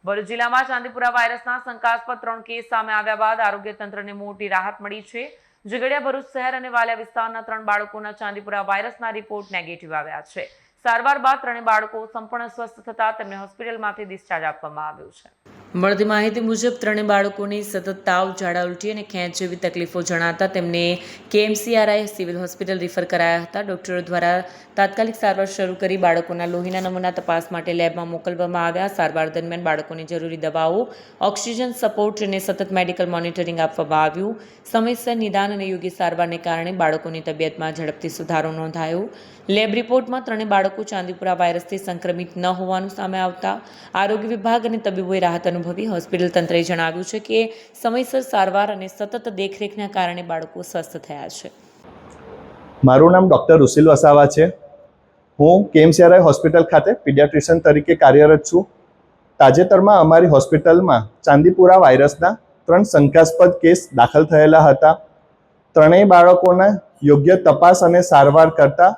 ભરૂચ જિલ્લામાં ચાંદીપુરા વાયરસના શંકાસ્પદ 3 કેસ સામે આવ્યા બાદ આરોગ્ય તંત્રને મોટી રાહત મળી છે. ઝઘડિયા, ભરૂચ શહેર અને વાલિયા વિસ્તારના 3 બાળકોના ચાંદીપુરા વાયરસના રિપોર્ટ નેગેટિવ આવ્યા છે. સારવાર બાદ 3 બાળકો સંપૂર્ણ સ્વસ્થ થતા તેમને હોસ્પિટલમાંથી ડિસ્ચાર્જ આપવામાં આવ્યું છે. મળતી માહિતી મુજબ 3 બાળકોને સતત તાવ, ઝાડા ઉલટી અને ખેંચ જેવી તકલીફો જણાતા તેમને KMCRI સિવિલ હોસ્પિટલ રિફર કરાયા હતા. ડોક્ટરો દ્વારા તાત્કાલિક સારવાર શરૂ કરી બાળકોના લોહીના નમૂના તપાસ માટે લેબમાં મોકલવામાં આવ્યા. સારવાર દરમિયાન બાળકોને જરૂરી દવાઓ, ઓક્સિજન સપોર્ટ અને સતત મેડિકલ મોનિટરિંગ આપવામાં આવ્યું. સમયસર નિદાન અને યોગ્ય સારવારને કારણે બાળકોની તબિયતમાં ઝડપથી સુધારો નોંધાયો. લેબ રિપોર્ટમાં 3 બાળકો ચાંદીપુરા વાયરસથી સંક્રમિત ન હોવાનું સામે આવતા આરોગ્ય વિભાગ અને તબીબોએ રાહત અનુભવી. હોસ્પિટલ તંત્રએ જણાવ્યું છે કે સમયસર સારવાર અને સતત દેખરેખના કારણે બાળકો સ્વસ્થ થયા છે. મારું નામ ડૉક્ટર રુસિલ વસાવા છે. હું KMCRI હોસ્પિટલ ખાતે પીડિયાટ્રિશિયન તરીકે કાર્યરત છું. તાજેતરમાં અમારી હોસ્પિટલમાં ચાંદીપુરા વાયરસના 3 શંકાસ્પદ કેસ દાખલ થયેલા હતા. 3 બાળકોના યોગ્ય તપાસ અને સારવાર કરતા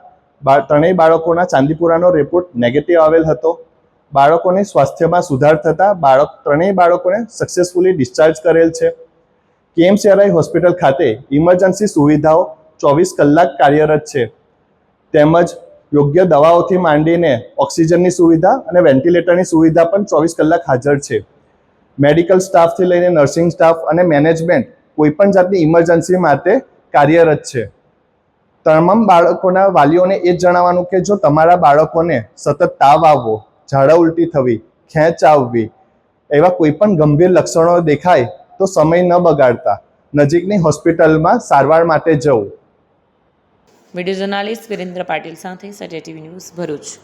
3 બાળકોના ચાંદીપુરાનો રિપોર્ટ નેગેટિવ આવેલ હતો. બાળકોને સ્વાસ્થ્યમાં સુધાર થતાં 3 બાળકોને સક્સેસફુલી ડિસ્ચાર્જ કરેલ છે. KMCRI હોસ્પિટલ ખાતે ઇમરજન્સી સુવિધાઓ 24 કલાક કાર્યરત છે. તેમજ યોગ્ય દવાઓથી માંડીને ઓક્સિજનની સુવિધા અને વેન્ટિલેટરની સુવિધા પણ 24 કલાક હાજર છે. મેડિકલ સ્ટાફથી લઈને નર્સિંગ સ્ટાફ અને મેનેજમેન્ટ કોઈપણ જાતની ઇમરજન્સી માટે કાર્યરત છે. તમામ બાળકોના વાલીઓને એ જ જણાવવાનું કે જો તમારા બાળકોને સતત તાવ આવવો, ઝાડા ઉલટી થવી, ખેંચ આવવી એવા કોઈપણ ગંભીર લક્ષણો દેખાય તો સમય ન બગાડતા નજીકની હોસ્પિટલમાં સારવાર માટે જવું. વિડીયો જર્નાલિસ્ટ વિરેન્દ્ર પાટીલ સાથે સત્ય TV ન્યૂઝ, ભરૂચ.